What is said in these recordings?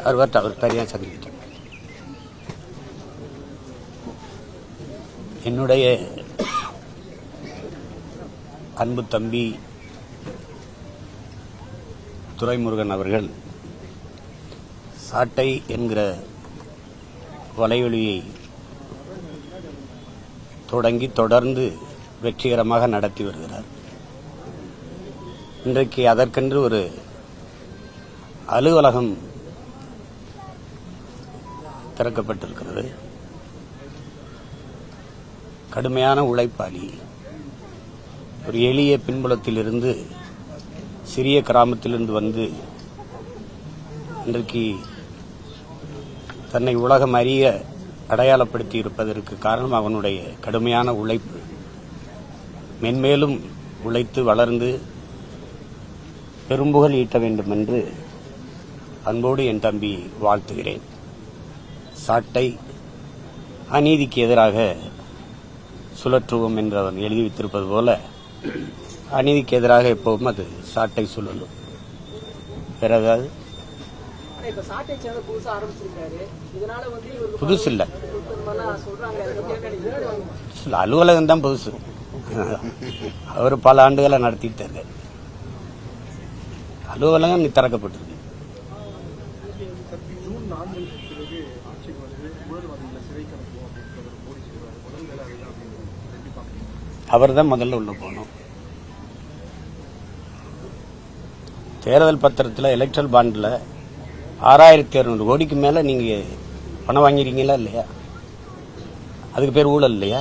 அவர் தனியாக சந்திக்கிட்டார். என்னுடைய அன்பு தம்பி துரைமுருகன் அவர்கள் சாட்டை என்கிற வலையொலியை தொடங்கி தொடர்ந்து வெற்றிகரமாக நடத்தி வருகிறார். இன்றைக்கு அதற்கென்று ஒரு அலுவலகம் திறக்கப்பட்டிருக்கிறது. கடுமையான உழைப்பாளி, ஒரு எளிய பின்புலத்திலிருந்து சிறிய கிராமத்திலிருந்து வந்து இன்றைக்கு தன்னை உலகம் அறிய அடையாளப்படுத்தி இருப்பதற்கு காரணம் அவனுடைய கடுமையான உழைப்பு. மென்மேலும் உழைத்து வளர்ந்து பெரும்புகழ் ஈட்ட வேண்டும் என்று அன்போடு என் தம்பி வாழ்த்துகிறேன். சாட்டை அநீதிக்கு எதிராக சுழற்றுவோம் என்று அவன் எழுதி வைத்திருப்பது போல அநீதிக்கு எதிராக எப்பவும் அது சாட்டை சுழலும். வேற ஏதாவது புதுசு இல்ல, அலுவலகம் தான் புதுசு. அவர் பல ஆண்டுகளை நடத்திட்டாரு. அலுவலகம் திறக்கப்பட்டிருக்கு. அவர் தான் முதல்ல உள்ள போனோம். தேர்தல் பத்திரத்தில் எலக்ட்ரல் பாண்டில் 6600 கோடிக்கு மேல நீங்க பணம் வாங்கிறீங்களா இல்லையா? அதுக்கு பேர் ஊழல் இல்லையா?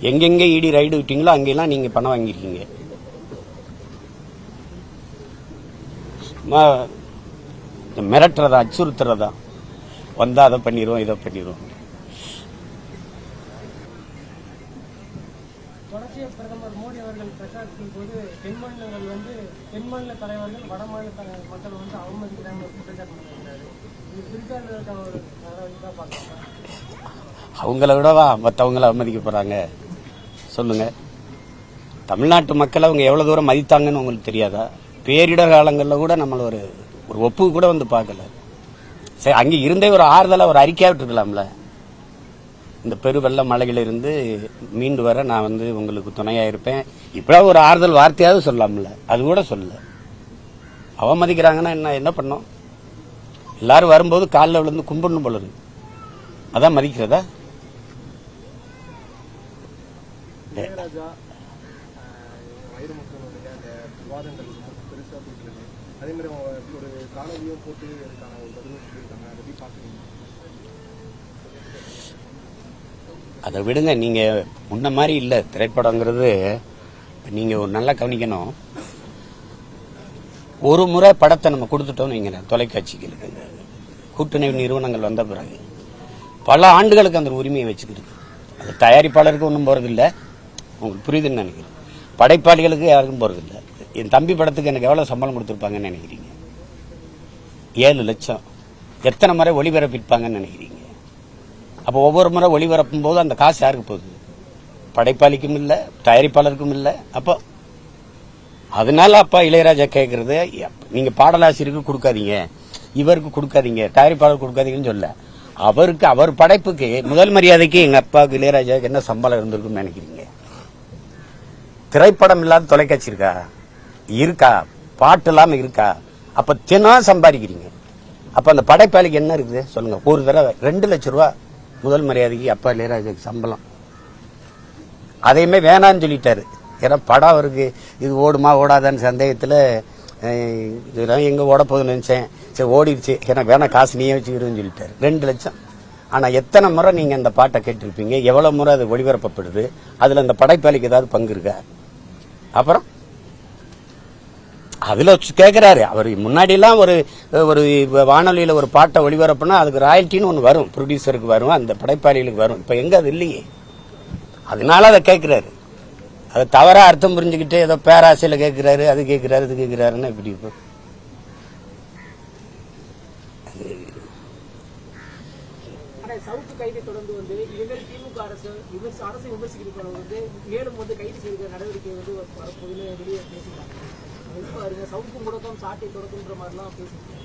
எங்கெங்க இடி ரைடு விட்டீங்களோ அங்கெல்லாம் நீங்க பணம் வாங்கிருக்கீங்க. மிரட்டுறதா, அச்சுறுத்துறதா, வந்தா அதை பண்ணிடுவோம் இதை பண்ணிடுவோம். தொடர்ச்சியாக பிரதமர் மோடி அவர்கள் பிரச்சாரத்தின் போது தென்மாநில தலைவர்கள் வடமாநில மக்கள் அவமதிக்கிறாங்க குற்றச்சாட்டு பண்ணியிருக்காரு. இது பிரித்தாளுக்கான ஒரு நடவடிக்கை பார்க்கலாம். அவங்கள விடவா மற்றவங்களை அவமதிக்க போறாங்க சொல்லுங்க? தமிழ்நாட்டு மக்கள் அவங்க எவ்வளவு தூரம் மதித்தாங்கன்னு உங்களுக்கு தெரியாதா? பேரிடர் காலங்களில் கூட நம்மள ஒரு ஒப்பு கூட வந்து பார்க்கல. சரி, அங்க இருந்தே ஒரு ஆறுதலா ஒரு அறிக்கையா விட்டுருக்கலாம்ல. இந்த பெருவெள்ள மழையில இருந்து மீண்டு வர நான் உங்களுக்கு துணையா இருப்பேன், இப்ப ஒரு ஆறுதல் வார்த்தையாவது சொல்லலாம்ல. அது கூட சொல்லல. அவமதிக்கிறாங்கன்னா என்ன பண்ணோம்? எல்லாரும் வரும்போது காலில் விழுந்து கும்பிடணும் போல இருக்கு. அதான் மதிக்கிறதா? அதை விடுங்க. நீங்க முன்ன மாதிரி இல்ல திரைப்படங்கிறது. நீங்க ஒரு நல்லா கவனிக்கணும். ஒரு முறை படத்தை நம்ம கொடுத்துட்டோம் நீங்க தொலைக்காட்சிகளுக்கு, கூட்டணி நிறுவனங்கள் வந்த பிறகு பல ஆண்டுகளுக்கு அந்த உரிமையை வச்சுக்கிறது. அது தயாரிப்பாளருக்கு ஒன்றும் போறதில்ல, உங்களுக்கு புரியுதுன்னு நினைக்கிறேன். படைப்பாளிகளுக்கு யாருக்கும் போறதில்ல. என் தம்பி படத்துக்கு எனக்கு எவ்வளவு சம்பளம் கொடுத்துருப்பாங்கன்னு நினைக்கிறீங்க? 7 லட்சம். எத்தனை முறை ஒளிபரப்பிப்பாங்கன்னு நினைக்கிறீங்க? அப்போ ஒவ்வொரு முறை ஒளிபரப்பும் போது அந்த காசு யாருக்கு போகுது? படைப்பாளிக்கும் இல்ல, தயாரிப்பாளருக்கும் இல்ல. அப்போ அதனால அப்பா இளையராஜா கேட்கறது, நீங்க பாடலாசிரியருக்கு கொடுக்காதீங்க, இவருக்கு கொடுக்காதீங்க, தயாரிப்பாளர் கொடுக்காதீங்கன்னு சொல்ல, அவருக்கு அவர் படைப்புக்கு முதல் மரியாதைக்கு எங்க அப்பாவுக்கு இளையராஜாவுக்கு என்ன சம்பளம் இருந்திருக்குன்னு நினைக்கிறீங்க? திரைப்படம் இல்லாத தொலைக்காட்சி இருக்கா? இருக்கா? பாட்டு இல்லாம இருக்கா? அப்ப தினம் சம்பாதிக்கிறீங்க. அப்ப அந்த படைப்பாளிக்கு என்ன இருக்குது சொல்லுங்க? ஒரு தடவை 2 லட்சம் ரூபாய் முதல் மரியாதைக்கு அப்பா இளையராஜாவுக்கு சம்பளம். அதையுமே வேணான்னு சொல்லிட்டாரு. ஏன்னா படம் அவருக்கு இது ஓடுமா ஓடாதான்னு சந்தேகத்துல எங்க ஓட போகுதுன்னு நினைச்சேன். சரி ஓடிடுச்சு, எனக்கு வேணா காசு நீயே வச்சுக்கிறேன்னு சொல்லிட்டாரு. 2 லட்சம். ஆனா எத்தனை முறை நீங்க அந்த பாட்டை கேட்டிருப்பீங்க? எவ்வளவு முறை அது ஒளிபரப்பப்படுது? அதுல அந்த படைப்பாளிக்கு ஏதாவது பங்கு இருக்கா? அப்புறம் அதுல கேட்கிறாரு. அவர் முன்னாடி எல்லாம் ஒரு வானொலியில ஒரு பாட்டை ஒளிபரப்புனா அதுக்கு ராயல்ட்டின்னு ஒண்ணு வரும், ப்ரொடியூசருக்கு வரும், அந்த படைப்பாளிகளுக்கு வரும். இப்ப எங்க அது இல்லையே. அதனால அதை கேட்கிறாரு. அதை தவறா அர்த்தம் புரிஞ்சுக்கிட்டு ஏதோ பேராசையில கேட்கிறாரு, அது கேட்கிறாரு, இது கேட்கிறாருன்னா இப்படி சவுக்கு கைதை தொடர்ந்து இவர்கள் திமுக அரசு அரசை விமர்சிக்கிறவங்க வந்து மேலும் வந்து கைது செய்கிற நடவடிக்கை வந்து வரப்போதுன்னு வெளியே பேசிக்கிறாங்க. இப்போ பாருங்க சவுக்கு முடக்கம் சாட்டை தொடக்குன்ற மாதிரிலாம் பேசிக்கிறாங்க.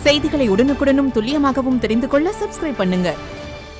செய்திகளை உடனுக்குடனும் துல்லியமாகவும் தெரிந்து கொள்ள சப்ஸ்கிரைப் பண்ணுங்க.